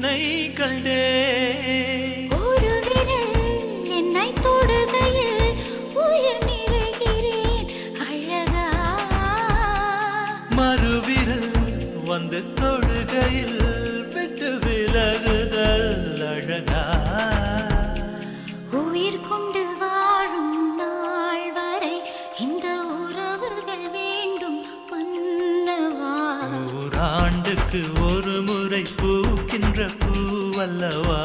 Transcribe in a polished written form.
உன்னை கண்டே ஒரு விரல் என்னை தொடுகையில் உயிர் நிறைகிறேன் அழகா மறுவிரல் வந்து தொடுகையில் விட்டு விலகுதல் அழகா உயிர் கொண்டு வாழும் நாள் வரை இந்த உறவுகள் வேண்டும் மன்னவா ஓராண்டுக்கு ஒரு முறை பூக்கின்ற பூவல்லவா